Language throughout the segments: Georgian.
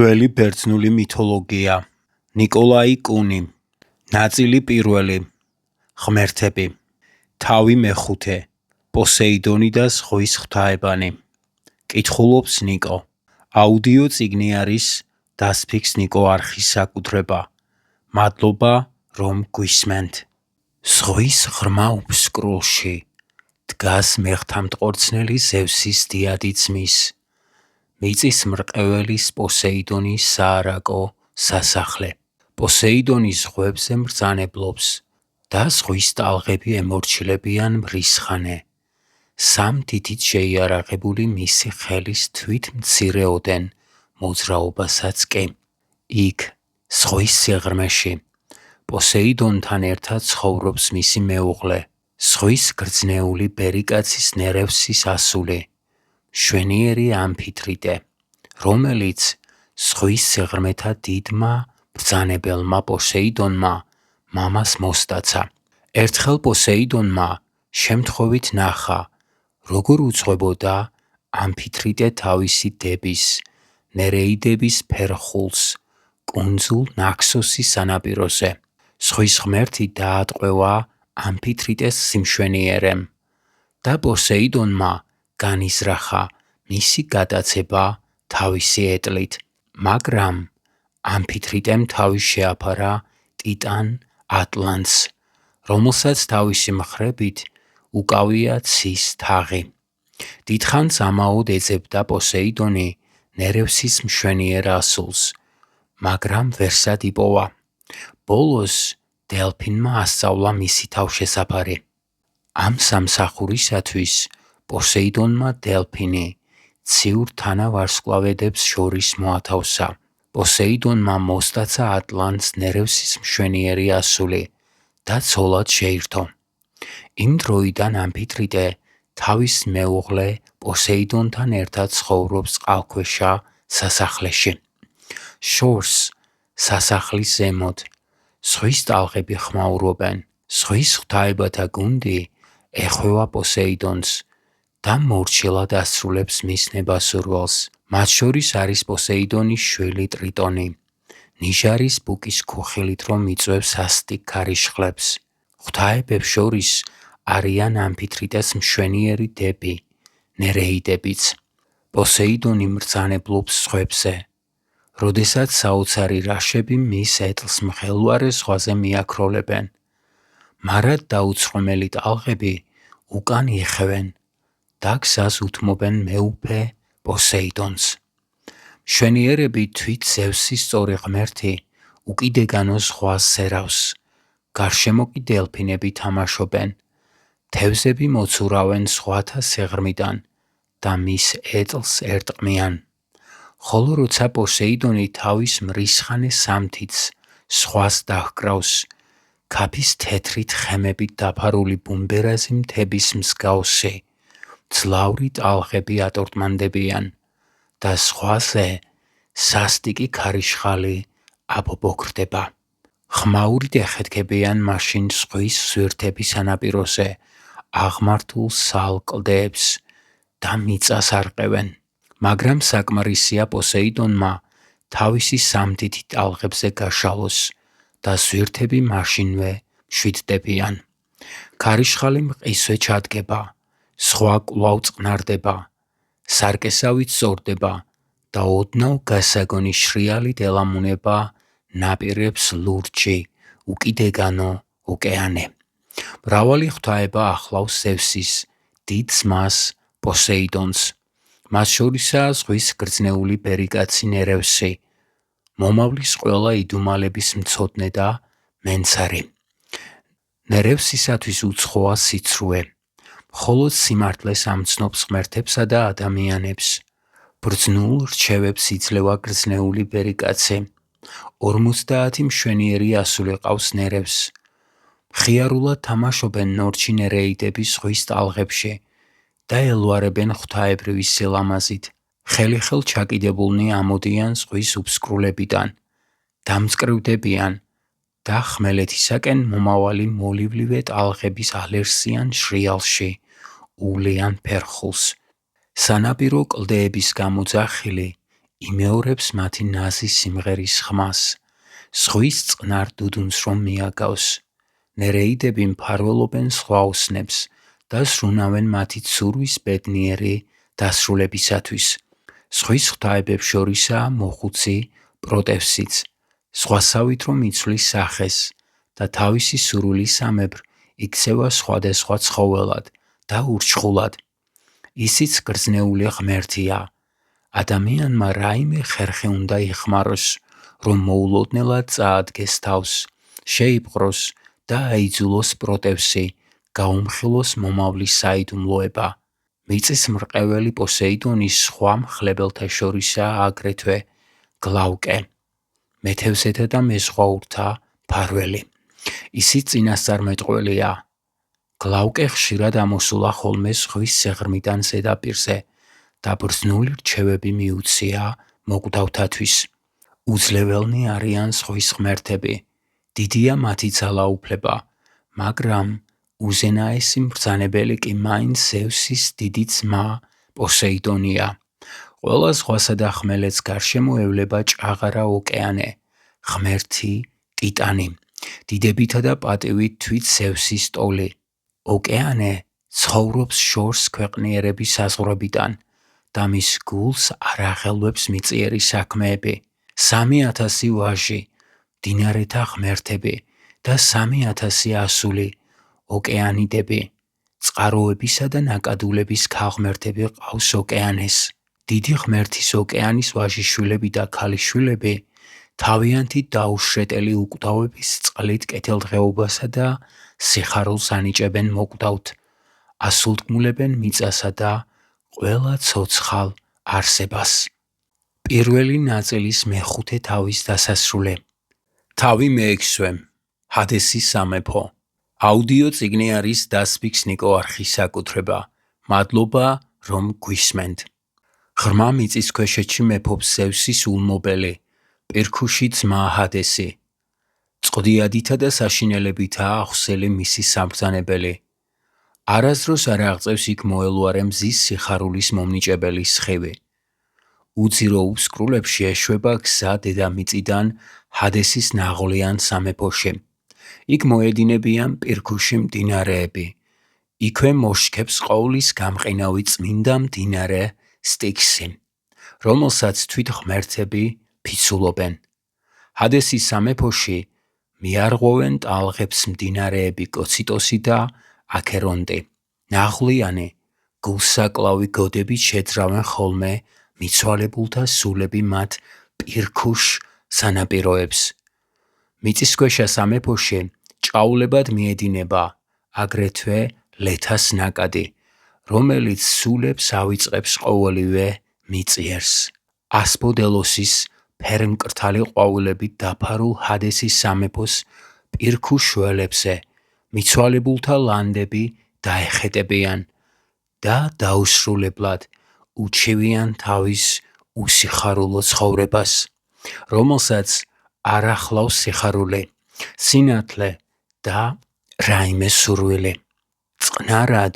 ძველი ბერძნული მითოლოგია. ნიკოლაი კუნი. ნაწილი პირველი. ღმერთები. თავი მეხუთე. პოსეიდონი და ზღვის ღვთაებანი. კითხულობს ნიკო. აუდიო წიგნი არის დასფიქს ნიკო არხის საკუთრება. მადლობა, რომ გვისმენთ. ზღვის ღრმა უფსკრულში დგას მეხთამტყორცნელი ზევსის დიადი ძმის, მიწის მრყეველის პოსეიდონის საარაკო სასახლე. პოსეიდონი ზღვებზე მბრძანებლობს და ზღვის ტალღები ემორჩილებიან მრისხანე. სამ თითით შეიარაღებული მისი ხელის თვით მცირეოდენ მოძრაობასაც კი. იქ, ზღვის სიღრმეში, პოსეიდონთან ერთად ცხოვრობს მისი მეუღლე, ზღვის გრძნეული ბერიკაცის ნერევსის ასული, მშვენიერი ამფითრიტე, რომელიც ზღვის სიღრმეთა დიდმა ბრძანებელმა პოსეიდონმა მამას მოსტაცა. ერთხელ პოსეიდონმა შემთხვევით ნახა, როგორ უძღვებოდა ამფითრიტე თავისი დების, ნერეიდების ფერხულს კუნძულ ნაქსოსის სანაპიროზე. ზღვის ღმერთი დაატყვევა ამფითრიტეს სიმშვენიერემ და პოსეიდონმა განიზრახა მისი გადაცება თავისი ეტლით, მაგრამ ამფითრიტემ თავი შეაფარა ტიტან ატლანტს, რომელსაც თავისი მხრებით უკავია ცის თაღი. დიდხანს ამაოდ ეძებდა პოსეიდონი ნერევსის მშვენიერ ასულს, მაგრამ ვერსად იპოვა. ბოლოს დელფინმა ასწავლა მისი თავშესაფარი. ამ სამსახურისათვის პოსეიდონმა დელფინი ციურ თანავარსკვლავედებს შორის მოათავსა. პოსეიდონმა მოსტაცა ატლანტს ნერევსის მშვენიერი ასული და ცოლად შეირთო. იმ დროიდან ამფითრიტე თავის მეუღლე პოსეიდონთან ერთად ცხოვრობს წყალქვეშა სასახლეში. შორს სასახლის ზემოთ ზღვის ტალღები ხმაურობენ. ზღვის ღვთაებათა გუნდი ეხვევა პოსეიდონს და მორჩილად ასრულებს მის ნებასურველს. მათ შორის არის პოსეიდონის შვილი ტრიტონი, ნიჟარის ბუკის ქუხილით რომ იწვევს ასტიკ ქარიშხლებს. ღვთაებებს შორის არიან ამფითრიტეს მშვენიერი დები, ნერეიდებიც. პოსეიდონი მბრძანებლობს ზღვებზე, როდესაც საოცარი რაშები მის ეტლს მღელვარე ზღვაზე მიაქროლებენ. მარად დაუცხრომელი ტალღები უკან იხევენ და გზას უთმობენ მეუფე პოსეიდონს. მშვენიერები თვით ზევსის სწორი ღმერთი უკიდეგანო ზღვას სერავს. გარშემო კი დელფინები თამაშობენ. თევზები მოცურავენ ზღვათა სიღრმიდან და მის ეტლს ერტყმიან. ხოლო როცა პოსეიდონი თავის მრისხანე სამთითს ზღვას დაჰკრავს, ქაფის თეთრით ხემებით დაფარული ბუმბერაზი მთების მსგავსი მძლავრი ტალღები ატორტმანდებიან და ზღვაზე სასტიკი ქარიშხალი აბობოქრდება. ხმაურით ეხეთქებიან მაშინ ზღვის ზვირთების სანაპიროზე აღმართულ სალ კლდეებს და მიწას არყევენ. მაგრამ საკმარისია პოსეიდონმა თავისი სამთითი ტალღებზე გაშალოს და ზვირთები მაშინვე მშვიდდებიან. ქარიშხალი მყისვე ჩადგება, ზღვა კვლავ წყნარდება, სარკესავით სწორდება და ოდნავ გასაგონი შრიალით ელამუნება ნაპირებს ლურჯი, უკიდეგანო ოკეანე. მრავალი ღვთაება ახლავს ზევსის დიდ ძმას პოსეიდონს. მას შორისაა ზღვის გრძნეული ბერიკაცი ნერევსი, მომავლის ყველა იდუმალების მცოდნე და მენცარი. ნერევსისათვის უცხოა სიცრუე, მხოლოდ სიმართლეს ამცნობს ღმერთებსა და ადამიანებს. ბრძნულ რჩევებს იძლევა გრძნეული ბერიკაცი. 50 მშვენიერი ასული ყავს ნერევს. მხიარულად თამაშობენ ნორჩი ნერეიდები ზღვის ტალღებში და ელვარებენ ღვთაებრივი სილამაზით. ხელი-ხელ ჩაკიდებულნი ამოდიან ზღვის უფსკრულებიდან, დამწკრივდებიან და ხმელეთისაკენ მომავალი მოლივლივე ტალღების ალერსიან შრიალში უვლიან ფერხულს. სანაპირო კლდეების გამოძახილი იმეორებს მათი ნაზი სიმღერის ხმას, ზღვის წყნარ დუდუნს რომ მიაგავს. ნერეიდები მფარველობენ სხვა ოსნებს და სრუნავენ მათი ცურვის ბედნიერი დასრულებისათვის. ზღვის ღვთაებებს შორისაა მოხუცი პროტევსიც, ზღვასავით რომ იცვლის სახეს და თავისი სურვილისამებრ იქცევა სხვადასხვა ცხოველად და ურჩხულად. ისიც გრძნეული ღმერთია. ადამიანმა რაიმე ხერხი უნდა იხმაროს, რომ მოულოდნელად წაადგეს თავს, შეიპყროს და აიძულოს პროტევსი, გაუმხილოს მომავლის საიდუმლოება. მიწის მრყეველი პოსეიდონის სხვა მხლებელთა შორისაა აგრეთვე გლავკე, მეთევზეთა და მეზღვაურთა მფარველი. ისიც წინასწარმეტყველია. გლავკე ხშირად ამოსულა ხოლმე ზღვის სიღრმიდან ზედაპირზე და ბრძნული რჩევები მიუცია მოკვდავთათვის. უძლეველნი არიან ზღვის ღმერთები, დიდია მათი ძალაუფლება, მაგრამ უზენაესი მბრძანებელი კი მაინც ზევსის დიდი ძმა პოსეიდონია. ყველა ზღვასა და ხმელეთს გარშემო ევლება ჭაღარა ოკეანე, ღმერთი ტიტანი, დიდებითა და პატივით თვით ზევსის ტოლი. ოკეანე ცხოვრობს შორს ქვეყნიერების საზღვრებიდან და მის გულს არ აღელვებს მიწიერი საქმეები. 3000 ვაჟი, მდინარეთა ღმერთები და 3000 ასული, ოკეანიდები, წყაროებისა და ნაკადულების ქალღმერთები ყავს ოკეანეს. დიდი ღმერთის ოკეანის ვაჟიშვილები და ქალიშვილები თავიანთი დაუშრეტელი უკვდავების წყლით კეთილდღეობასა და სიხარულს ანიჭებენ მოკვდავთ, ასულტკმულებენ მიწასა და ყველა ცოცხალ არსებას. პირველი ნაწილის მეხუთე თავის დასასრული. თავი მეექვსვე. ჰადესის სამეფო. აუდიო წიგნი არის დასფიქს ნიკო არხის საკუთრება. მადლობა რომ გვისმენთ. ღრმა მიწისქვეშეთში მეფობს ზევსის ულმობელი, პირქუში ძმა ჰადესი. წყდიადითა და საშინელებითაა ახსელი მისი საბრძანებელი. არასდროს არ აღწევს იქ მოელვარე მზის სიხარულის მომნიჭებელი სხივი. უძირო უსკრულებში ეშვება გზა დედამიწიდან ჰადესის ნაღვლიან სამეფოში. იქ მოედინებიან პირქუში მდინარეები. იქვე მოშქებს ყოვლის გამყინავი წმინდა მდინარე სტიქსი, რომელსაც თვით ღმერთები ფიცულობენ. ჰადესის სამეფოში მიარღვევენ ტალღებს მდინარეები კოციტოსი და აქერონტი. ნაღვლიანი, გულსაკლავი გოდებით შეძრავენ ხოლმე მიცვალებულთა სულები მათ პირქუშ სანაპიროებს. მიწისქვეშა სამეფოში ჭაულებად მიედინება აგრეთვე ლეთას ნაკადი, რომელიც სულებს ავიწყებს ყოველივე მიწიერს. ასპოდელოსის ფერმკრთალი ყვავილებით დაფარულ ჰადესის სამეფოს პირქუშ ველებზე მიცვალებულთა ლანდები დაეხეტებიან და დაუსრულებლად უჩივიან თავის უსიხარულო ცხოვრებას, რომელსაც არ ახლავს სიხარული, სინათლე და რაიმე სურვილი. წყნარად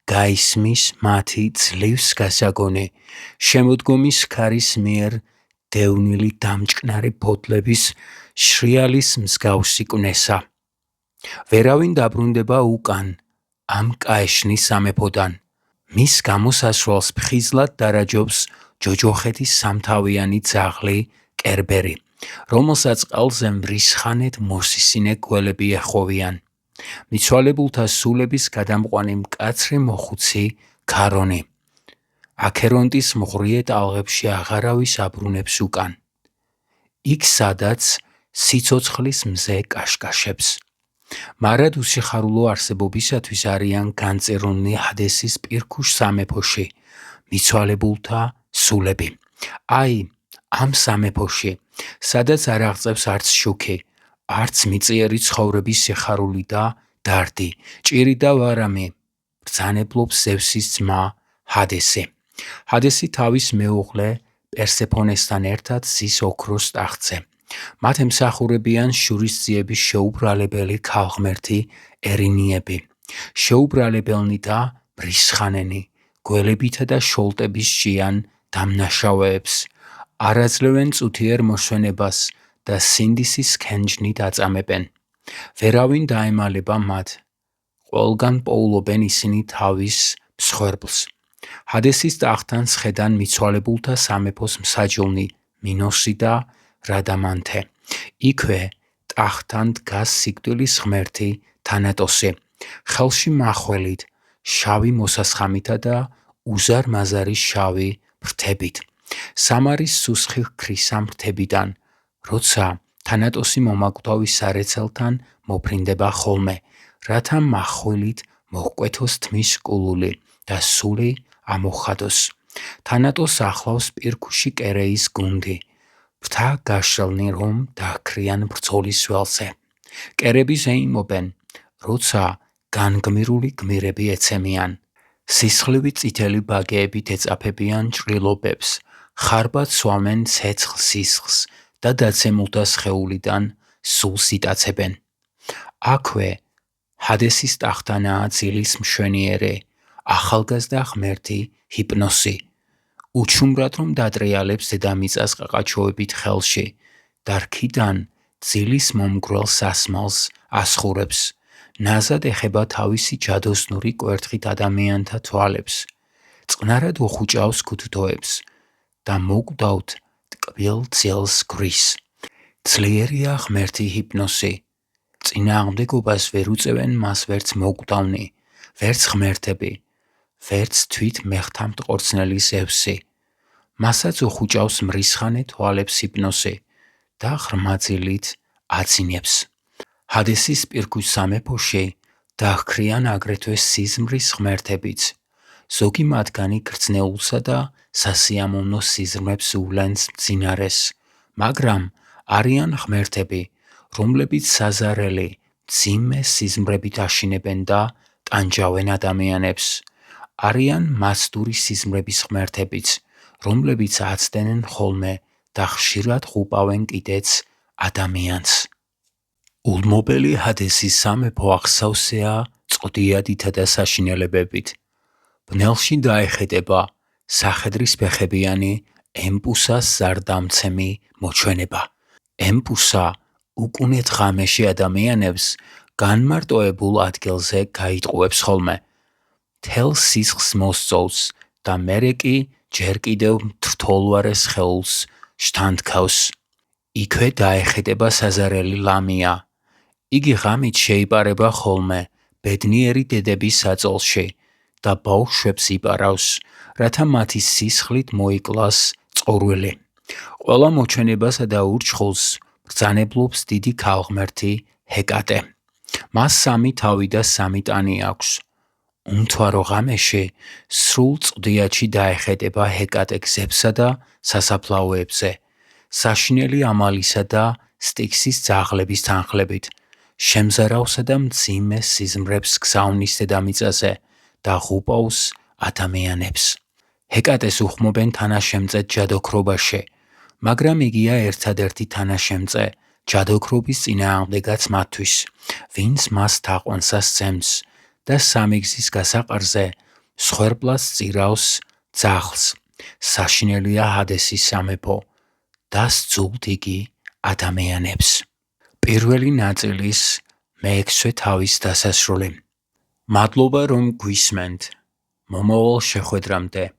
გაისმის მათი ძლივს გასაგონი, შემოდგომის ქარის მიერ დევნილი დამჭკნარი ფოთლების შრიალის მსგავსი კვნესა. ვერავინ დაბრუნდება უკან ამ კაეშნის სამეფოდან. მის გამოსასვლელს ფხიზლად დარაჯობს ჯოჯოხეთის სამთავიანი ძაღლი კერბერი, რომელსაც ყელზე მრისხანეთ მოსისინე გველები ეხვევიან. მიცვალებულთა სულების გადამყვანი მკაცრი მოხუცი ქარონი. აქერონტის მღვრიე ტალღებში აღარავის აბრუნებს უკან. იქ სადაც სიცოცხლის მზე კაშკაშებს. მარად უსიხარულო არსებობისათვის არიან განწირულნი ჰადესის პირქუშ სამეფოში მიცვალებულთა სულები. აი, ამ სამეფოში, სადაც არ აღწევს არც შუქი, არც მიწიერი ცხოვრების სიხარული და დარდი, ჭირი და ვარამი, ბრძანებლობს ზევსის ძმა ჰადესი. ჰადესი თავის მეუღლე პერსეფონესთან ერთად ზის ოქროს ტახტზე. მათ ემსახურებიან შურისძიების შეუბრალებელი ქალღმერთი ერინიები, შეუბრალებელნი და მრისხანენი, გველებითა და შოლტების ჭიან დამნაშავეებს, არაძლევენ წუთიერ მოსვენებას და სინდისის ქენჯნით აწამებენ. ვერავინ დაემალება მათ. ყველგან პოულობენ ისინი თავის მსხვერპლს. ჰადესის ტახტთან სხედან მიცვალებულთა სამეფოს მსაჯულნი მინოსი და რადამანთე. იქვე ტახტთან დგას სიკვდილის ღმერთი თანატოსი, ხელში მახველით, შავი მოსასხამითა და უზარმაზარი შავი ფრთებით. სამარის სუსხი ქრისა ფრთებიდან, როცა თანატოსი მომაკვდავის სარეცელთან მოფრინდება ხოლმე, რათა მახვილით მოჰკვეთოს თმის კულული და სული ამოხადოს. თანატოს ახლავს პირქუში კერეის გუნდი, ფრთა გაშლნი რომ დაჰქრიან ბრძოლის ველზე. კერები ზეიმობენ, როცა განგმირული გმირები ეცემიან. სისხლივი წითელი ბაგეებით ეწაფებიან ჭრილობებს, ხარბად სვამენ ცეცხლ სისხლს და დაცემულთა სხეულიდან სულს იტაცებენ. აქვე ჰადესის ტახტანაა ძილის მშვენიერი, ახალგაზრდა ღმერთი ჰიპნოსი. უჩუმრად რომ დატრიალებს დედამიწას ყაყაჩოებით ხელში და რქიდან ძილის მომგვრელ სასმელს ასხურებს. ნაზად ეხება თავისი ჯადოსნური კვერთხით ადამიანთა თვალებს. წყნარად უხუჭავს ქუთუთოებს და მოკვდავთ ტკბილ ძილს გვრის. ძლიერია ღმერთი ჰიპნოსი. წინააღმდეგობას ვერ უწევენ მას ვერც მოკვდავნი, ვერც ღმერთები, ვერც თვით მეხთამტყორცნელი ზევსი. მასაც უხუჭავს მრისხანე თვალებს ჰიპნოსი და ღრმაძილით აცინებს. ჰადესის პირქუს სამეფოში დაჰქრიან აგრეთვე სიზმრის ღმერთებიც. ზოგი მათგანი გრძნეულსა და სასიამოვნო სიზმრებს ულენს მძინარეს, მაგრამ არიან ღმერთები, რომლებიც საზარელი, მძიმე სიზმრებით აშინებენ და ტანჯავენ ადამიანებს. არიან მასტური სიზმრების ღმერთებიც, რომლებიც აცდენენ ხოლმე და ხშირად ღუპავენ კიდეც ადამიანს. ულმობელი ჰადესის სამეფო აღსავსეა წყდიადითა და საშინელებებით. ბნელში დაეხეტება სახედრის ფეხებიანი ემპუსას ზარდამცემი მოჩვენება. ემპუსა უკუნეთ ღამეში ადამიანებს განმარტოებულ ადგილზე გაიტყუებს ხოლმე. თელ სისხლს მოსწოვს და მერე კი ჯერ კიდევ მთრთოლვარე სხეულს შთანთქავს. იქვე დაეხეტება საზარელი ლამია. იგი ღამით შეიპარება ხოლმე ბედნიერი დედების საწოლში და ბავშვებს იპარავს, რათა მათი სისხლით მოიკლას წყურვილი. ყველა მოჩვენებასა და ურჩხულს ბრძანებლობს დიდი ქალღმერთი ჰეკატე. მას 3 თავი და 3 ტანი აქვს. უმთვარო ღამეში სრულ წყდიათში დაეხეტება ჰეკატე გზებსა და სასაფლაოებზე, საშინელი ამალისა და სტიქსის ძაღლების თანხლებით. შემზარავსა და მძიმე სიზმრებს გზავნის დედამიწაზე და ღუპავს ადამიანებს. ჰეკატეს უხმობენ თანაშემწე ჯადოქრობაში, მაგრამ იგია ერთადერთი თანაშემწე ჯადოქრობის წინააღმდეგაც მათთვის, ვინც მას თაყვანსა სცემს და სამიგზის გასაყარზე მსხვერპლად სწირავს ძაღლს. საშინელია ჰადესის სამეფო და სძულთ იგი ადამიანებს. პირველი ნაწილის მე-6 თავის დასასრული. მადლობა რომ გვისმენთ. მომავალ შეხვედრამდე.